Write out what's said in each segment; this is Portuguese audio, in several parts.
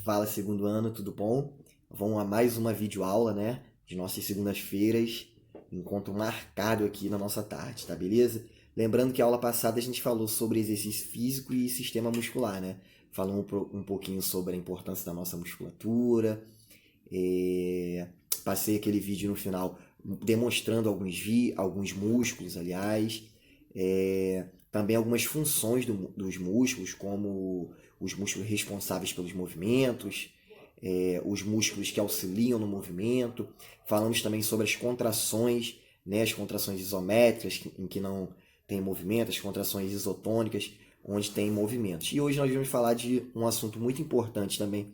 Fala, segundo ano, tudo bom? Vamos a mais uma videoaula, né? De nossas segundas-feiras. Encontro marcado aqui na nossa tarde, tá beleza? Lembrando que a aula passada a gente falou sobre exercício físico e sistema muscular, né? Falamos um pouquinho sobre a importância da nossa musculatura. Passei aquele vídeo no final demonstrando alguns músculos, aliás. Também algumas funções dos músculos, como os músculos responsáveis pelos movimentos, os músculos que auxiliam no movimento. Falamos também sobre as contrações, né, as contrações isométricas, em que não tem movimento, as contrações isotônicas, onde tem movimentos. E hoje nós vamos falar de um assunto muito importante também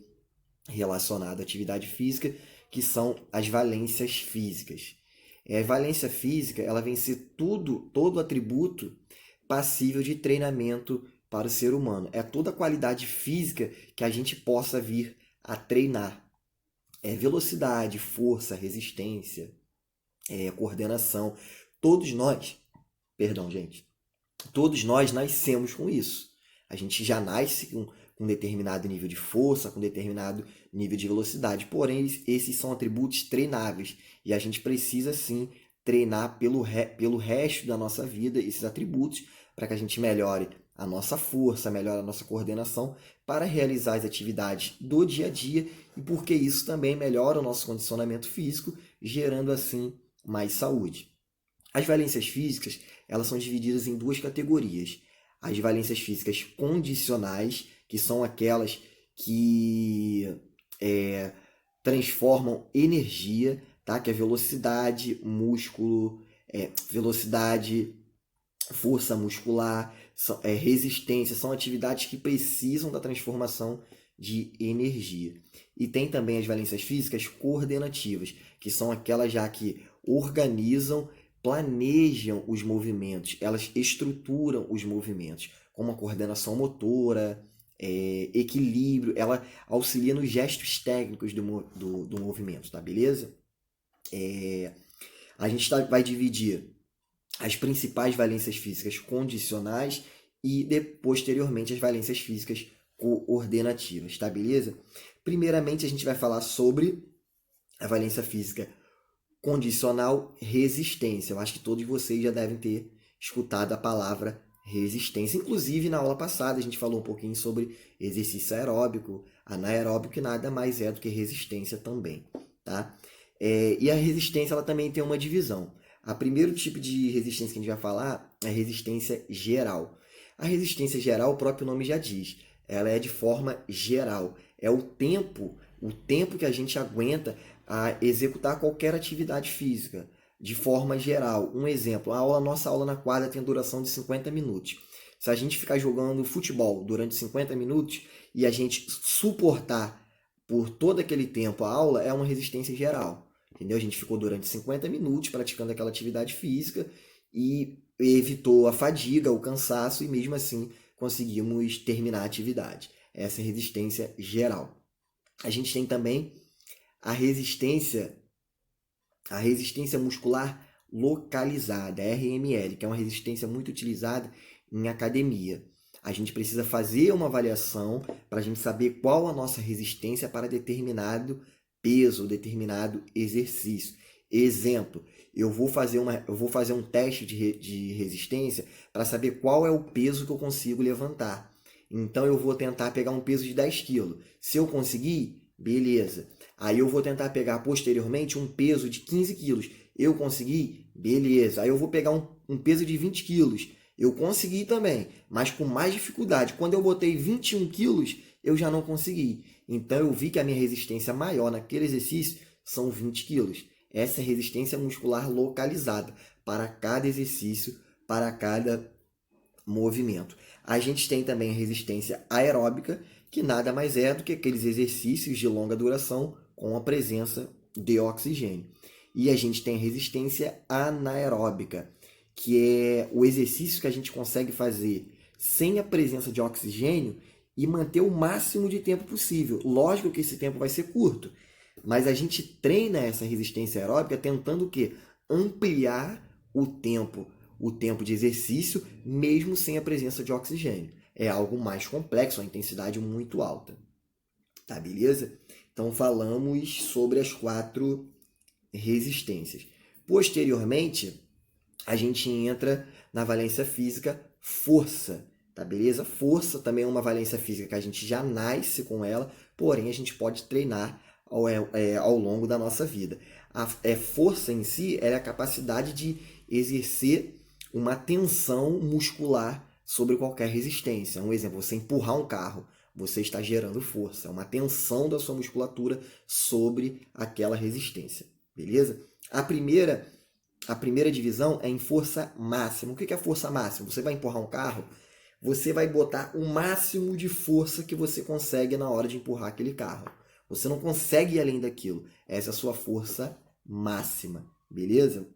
relacionado à atividade física, que são as valências físicas. A valência física, ela vem ser todo atributo passível de treinamento para o ser humano. É toda a qualidade física que a gente possa vir a treinar. É velocidade, força, resistência, coordenação. Todos nós, perdão, gente, todos nós nascemos com isso. A gente já nasce com um determinado nível de força, com um determinado nível de velocidade. Porém, esses são atributos treináveis. E a gente precisa, sim, treinar pelo resto da nossa vida esses atributos para que a gente melhore a nossa força, melhore a nossa coordenação para realizar as atividades do dia a dia e porque isso também melhora o nosso condicionamento físico, gerando assim mais saúde. As valências físicas, elas são divididas em duas categorias. As valências físicas condicionais, que são aquelas que transformam energia, tá? Que é velocidade, músculo, velocidade, força muscular, resistência, são atividades que precisam da transformação de energia. E tem também as valências físicas coordenativas, que são aquelas já que organizam, planejam os movimentos, elas estruturam os movimentos, como a coordenação motora, equilíbrio, ela auxilia nos gestos técnicos do movimento, tá beleza? A gente vai dividir as principais valências físicas condicionais e, posteriormente, as valências físicas coordenativas, tá beleza? Primeiramente, a gente vai falar sobre a valência física condicional resistência. Eu acho que todos vocês já devem ter escutado a palavra resistência. Inclusive, na aula passada, a gente falou um pouquinho sobre exercício aeróbico, anaeróbico, e nada mais é do que resistência também, tá? E a resistência, ela também tem uma divisão. O primeiro tipo de resistência que a gente vai falar é a resistência geral. A resistência geral, o próprio nome já diz, ela é de forma geral. É o tempo que a gente aguenta a executar qualquer atividade física, de forma geral. Um exemplo, nossa aula na quadra tem duração de 50 minutos. Se a gente ficar jogando futebol durante 50 minutos e a gente suportar por todo aquele tempo a aula, é uma resistência geral. Entendeu? A gente ficou durante 50 minutos praticando aquela atividade física e evitou a fadiga, o cansaço e mesmo assim conseguimos terminar a atividade. Essa é a resistência geral. A gente tem também a resistência muscular localizada, RML, que é uma resistência muito utilizada em academia. A gente precisa fazer uma avaliação para a gente saber qual a nossa resistência para determinado peso, determinado exercício. Exemplo, eu vou fazer um teste de resistência para saber qual é o peso que eu consigo levantar. Então eu vou tentar pegar um peso de 10 kg. Se eu conseguir, beleza. Aí eu vou tentar pegar posteriormente um peso de 15 quilos. Eu consegui? Beleza. Aí eu vou pegar um peso de 20 quilos. Eu consegui também, mas com mais dificuldade. Quando eu botei 21 quilos, eu já não consegui. Então eu vi que a minha resistência maior naquele exercício são 20 quilos. Essa é a resistência muscular localizada para cada exercício, para cada movimento. A gente tem também a resistência aeróbica, que nada mais é do que aqueles exercícios de longa duração com a presença de oxigênio. E a gente tem a resistência anaeróbica, que é o exercício que a gente consegue fazer sem a presença de oxigênio e manter o máximo de tempo possível. Lógico que esse tempo vai ser curto, mas a gente treina essa resistência aeróbica tentando o quê? Ampliar o tempo de exercício, mesmo sem a presença de oxigênio. É algo mais complexo, a intensidade muito alta. Tá, beleza? Então falamos sobre as 4 resistências. Posteriormente, a gente entra na valência física força, tá, beleza? Força também é uma valência física que a gente já nasce com ela, porém a gente pode treinar ao longo da nossa vida. A força em si é a capacidade de exercer uma tensão muscular sobre qualquer resistência. Um exemplo, você empurrar um carro, você está gerando força, é uma tensão da sua musculatura sobre aquela resistência, beleza? A primeira divisão é em força máxima. O que é força máxima? Você vai empurrar um carro, você vai botar o máximo de força que você consegue na hora de empurrar aquele carro. Você não consegue ir além daquilo. Essa é a sua força máxima, beleza?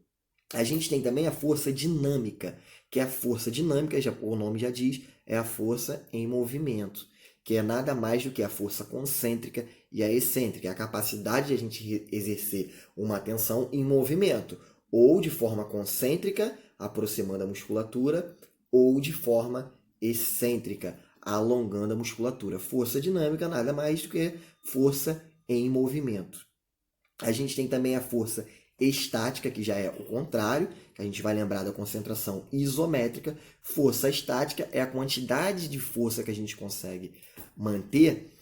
A gente tem também a força dinâmica, que é a força dinâmica, o nome já diz, é a força em movimento, que é nada mais do que a força concêntrica e a excêntrica, é a capacidade de a gente exercer uma tensão em movimento, ou de forma concêntrica, aproximando a musculatura, ou de forma excêntrica, alongando a musculatura. Força dinâmica nada mais do que força em movimento. A gente tem também a força estática, que já é o contrário, que a gente vai lembrar da concentração isométrica. Força estática é a quantidade de força que a gente consegue manter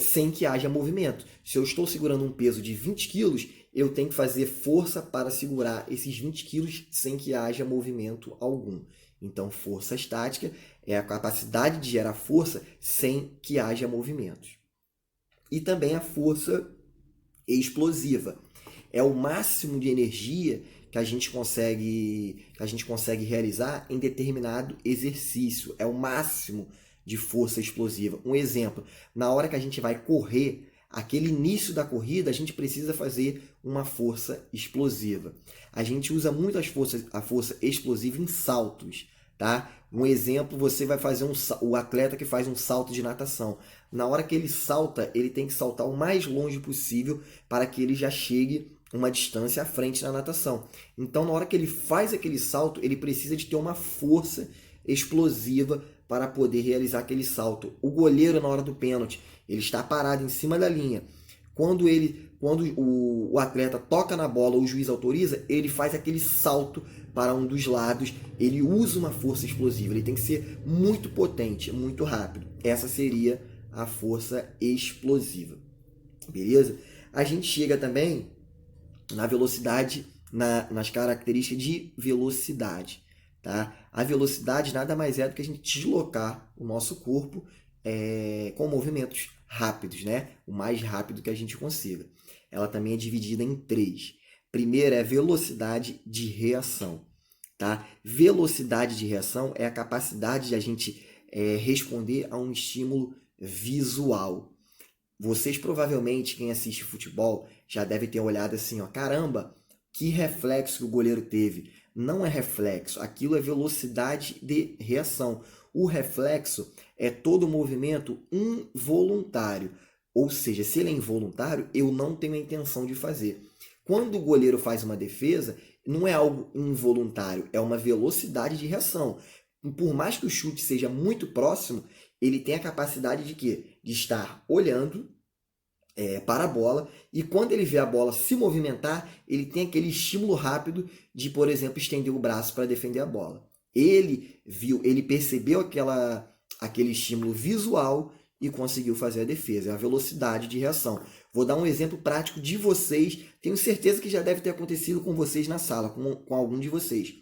sem que haja movimento. Se eu estou segurando um peso de 20 quilos, eu tenho que fazer força para segurar esses 20 quilos sem que haja movimento algum. Então, força estática é a capacidade de gerar força sem que haja movimentos. E também a força explosiva. É o máximo de energia que a gente consegue realizar em determinado exercício. É o máximo de força explosiva. Um exemplo, na hora que a gente vai correr, aquele início da corrida, a gente precisa fazer uma força explosiva. A gente usa muito a força explosiva em saltos, tá? Um exemplo, você vai fazer o atleta que faz um salto de natação. Na hora que ele salta, ele tem que saltar o mais longe possível para que ele já chegue uma distância à frente na natação. Então, na hora que ele faz aquele salto, ele precisa de ter uma força explosiva para poder realizar aquele salto. O goleiro, na hora do pênalti, ele está parado em cima da linha. Quando o atleta toca na bola, o juiz autoriza, ele faz aquele salto para um dos lados, ele usa uma força explosiva, ele tem que ser muito potente, muito rápido. Essa seria a força explosiva, beleza? A gente chega também na velocidade, nas características de velocidade, tá? A velocidade nada mais é do que a gente deslocar o nosso corpo com movimentos rápidos, né? O mais rápido que a gente consiga. Ela também é dividida em 3. Primeiro é velocidade de reação, tá? Velocidade de reação é a capacidade de a gente responder a um estímulo visual. Vocês provavelmente, quem assiste futebol, já deve ter olhado assim, ó, caramba, que reflexo que o goleiro teve. Não é reflexo, aquilo é velocidade de reação. O reflexo é todo movimento involuntário, ou seja, se ele é involuntário, eu não tenho a intenção de fazer. Quando o goleiro faz uma defesa, não é algo involuntário, é uma velocidade de reação. Por mais que o chute seja muito próximo, ele tem a capacidade de quê? De estar olhando para a bola, e quando ele vê a bola se movimentar, ele tem aquele estímulo rápido de, por exemplo, estender o braço para defender a bola. Ele percebeu aquele estímulo visual e conseguiu fazer a defesa. É a velocidade de reação. Vou dar um exemplo prático de vocês. Tenho certeza que já deve ter acontecido com vocês na sala, com algum de vocês.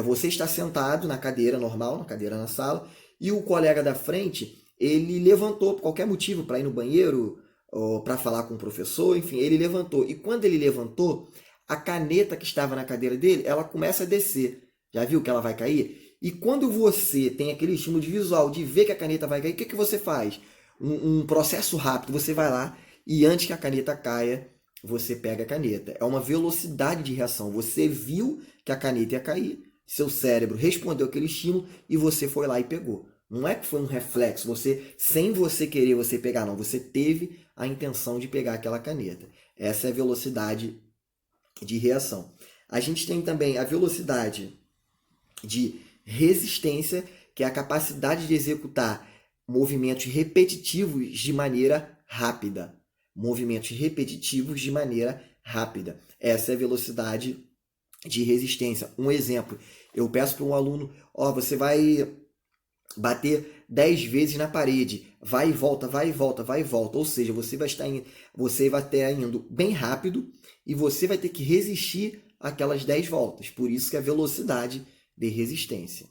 Você está sentado na cadeira normal, na cadeira na sala, e o colega da frente, ele levantou por qualquer motivo para ir no banheiro, ou para falar com o professor, enfim, ele levantou. E quando ele levantou, a caneta que estava na cadeira dele, ela começa a descer. Já viu que ela vai cair? E quando você tem aquele estímulo de visual, de ver que a caneta vai cair, o que você faz? Um processo rápido, você vai lá e antes que a caneta caia, você pega a caneta. É uma velocidade de reação. Você viu que a caneta ia cair, seu cérebro respondeu aquele estímulo e você foi lá e pegou. Não é que foi um reflexo, sem você querer você pegar, não. Você teve a intenção de pegar aquela caneta. Essa é a velocidade de reação. A gente tem também a velocidade de resistência, que é a capacidade de executar movimentos repetitivos de maneira rápida. Movimentos repetitivos de maneira rápida. Essa é a velocidade de resistência. Um exemplo, eu peço para um aluno, você vai bater 10 vezes na parede, vai e volta, vai e volta, vai e volta. Ou seja, você vai estar indo bem rápido e você vai ter que resistir aquelas 10 voltas. Por isso que é a velocidade de resistência.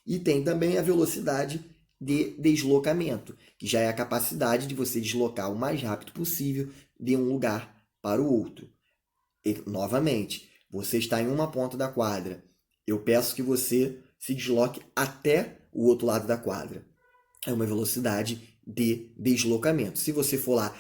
E tem também a velocidade de deslocamento, que já é a capacidade de você deslocar o mais rápido possível de um lugar para o outro. E, novamente, você está em uma ponta da quadra. Eu peço que você se desloque até o outro lado da quadra. É uma velocidade de deslocamento. Se você for lá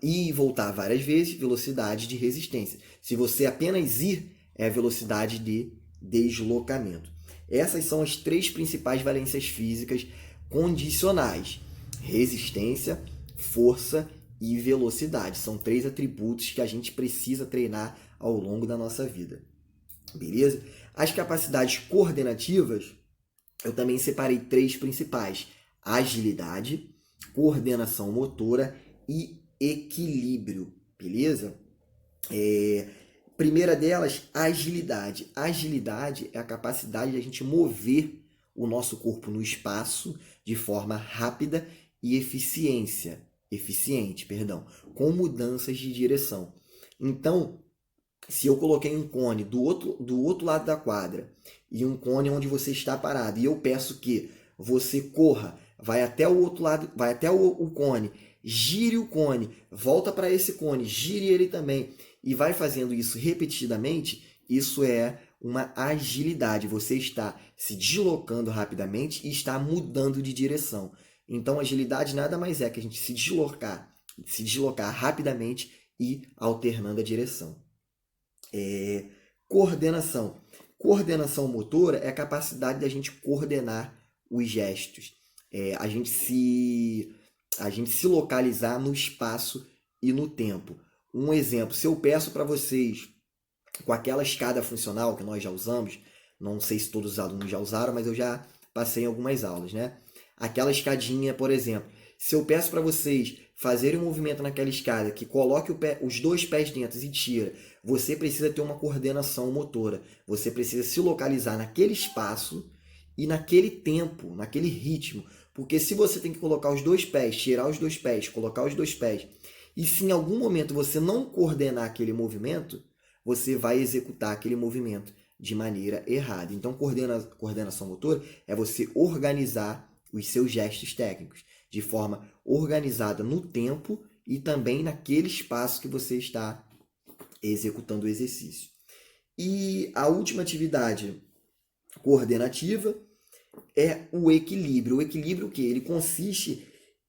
e voltar várias vezes, velocidade de resistência. Se você apenas ir, é a velocidade de deslocamento. Essas são as 3 principais valências físicas condicionais: resistência, força e velocidade. São 3 atributos que a gente precisa treinar ao longo da nossa vida. Beleza? As capacidades coordenativas, eu também separei 3 principais: agilidade, coordenação motora e equilíbrio. Beleza? Primeira delas, agilidade. Agilidade é a capacidade de a gente mover o nosso corpo no espaço de forma rápida e eficiente, com mudanças de direção. Então, se eu coloquei um cone do outro lado da quadra e um cone onde você está parado, e eu peço que você corra, vai até o outro lado, vai até o cone, gire o cone, volta para esse cone, gire ele também, e vai fazendo isso repetidamente, isso é uma agilidade. Você está se deslocando rapidamente e está mudando de direção. Então, agilidade nada mais é que a gente se deslocar rapidamente e alternando a direção. Coordenação. Coordenação motora é a capacidade da gente coordenar os gestos. A gente se localizar no espaço e no tempo. Um exemplo, se eu peço para vocês, com aquela escada funcional que nós já usamos, não sei se todos os alunos já usaram, mas eu já passei em algumas aulas, né? Aquela escadinha, por exemplo, se eu peço para vocês fazerem um movimento naquela escada, que coloque os 2 pés dentro e tira, você precisa ter uma coordenação motora. Você precisa se localizar naquele espaço e naquele tempo, naquele ritmo. Porque se você tem que colocar os 2 pés, tirar os 2 pés, colocar os 2 pés, e se em algum momento você não coordenar aquele movimento, você vai executar aquele movimento de maneira errada. Então, coordenação motora é você organizar os seus gestos técnicos de forma organizada no tempo e também naquele espaço que você está executando o exercício. E a última atividade coordenativa é o equilíbrio. O equilíbrio que ele consiste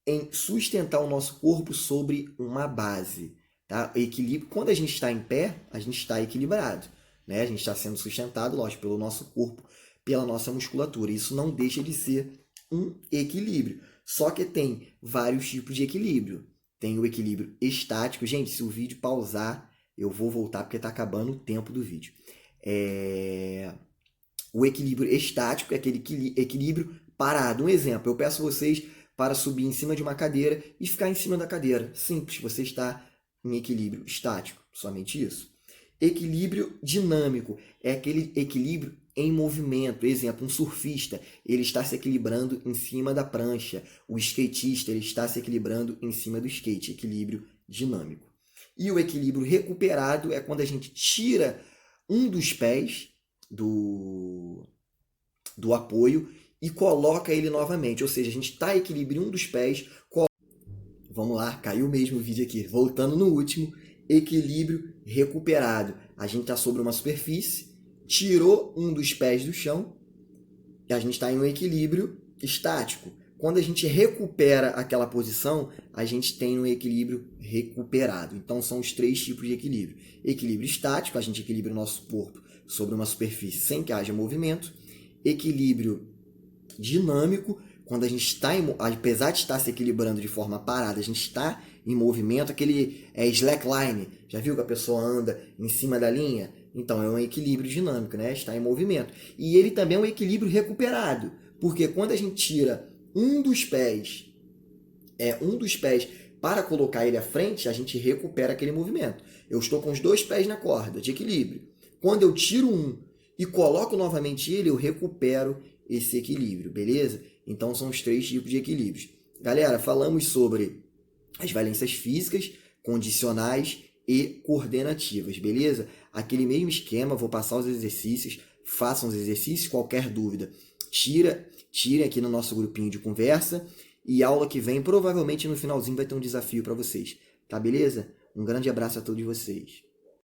em sustentar o nosso corpo sobre uma base. Tá? Equilíbrio, quando a gente está em pé, a gente está equilibrado. Né? A gente está sendo sustentado, lógico, pelo nosso corpo, pela nossa musculatura. Isso não deixa de ser um equilíbrio. Só que tem vários tipos de equilíbrio. Tem o equilíbrio estático. Gente, se o vídeo pausar, eu vou voltar porque está acabando o tempo do vídeo. O equilíbrio estático é aquele equilíbrio parado. Um exemplo, eu peço vocês para subir em cima de uma cadeira e ficar em cima da cadeira. Simples, você está em equilíbrio estático, somente isso. Equilíbrio dinâmico é aquele equilíbrio em movimento. Exemplo, um surfista, ele está se equilibrando em cima da prancha. O skatista, ele está se equilibrando em cima do skate. Equilíbrio dinâmico. E o equilíbrio recuperado é quando a gente tira um dos pés do apoio e coloca ele novamente. Ou seja, a gente está equilibrando um dos pés. Vamos lá, caiu mesmo o vídeo aqui. Voltando no último, equilíbrio recuperado. A gente está sobre uma superfície, tirou um dos pés do chão e a gente está em um equilíbrio estático. Quando a gente recupera aquela posição, a gente tem um equilíbrio recuperado. Então, são os 3 tipos de equilíbrio. Equilíbrio estático, a gente equilibra o nosso corpo sobre uma superfície sem que haja movimento. Equilíbrio dinâmico, quando a gente está, apesar de estar se equilibrando de forma parada, a gente está em movimento, aquele slackline. Já viu que a pessoa anda em cima da linha? Então, é um equilíbrio dinâmico, né? Está em movimento. E ele também é um equilíbrio recuperado, porque quando a gente tira um dos pés para colocar ele à frente, a gente recupera aquele movimento. Eu estou com os 2 pés na corda de equilíbrio. Quando eu tiro um e coloco novamente ele, eu recupero esse equilíbrio, beleza? Então são os 3 tipos de equilíbrios. Galera, falamos sobre as valências físicas, condicionais e coordenativas, beleza? Aquele mesmo esquema, vou passar os exercícios, façam os exercícios, qualquer dúvida, tirem aqui no nosso grupinho de conversa, e aula que vem, provavelmente no finalzinho vai ter um desafio para vocês, tá beleza? Um grande abraço a todos vocês.